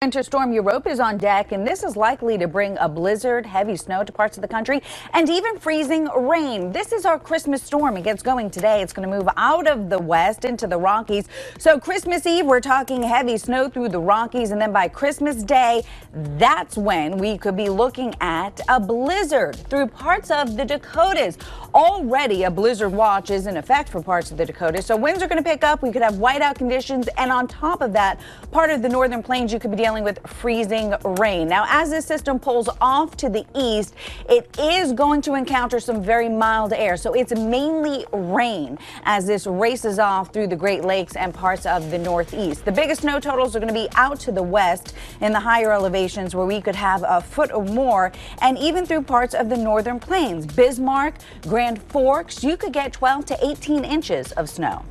Winter storm Europa is on deck, and this is likely to bring a blizzard, heavy snow to parts of the country, and even freezing rain. This is our Christmas storm. It gets going today. It's going to move out of the west into the Rockies. So Christmas Eve, we're talking heavy snow through the Rockies, and then by Christmas Day, that's when we could be looking at a blizzard through parts of the Dakotas. Already a blizzard watch is in effect for parts of the Dakotas, so winds are going to pick up. We could have whiteout conditions, and on top of that, part of the northern plains, you could be dealing with freezing rain. Now, as this system pulls off to the east, it is going to encounter some very mild air. So it's mainly rain as this races off through the Great Lakes and parts of the northeast. The biggest snow totals are going to be out to the west in the higher elevations where we could have a foot or more, and even through parts of the northern plains. Bismarck, Grand Forks, you could get 12 to 18 inches of snow.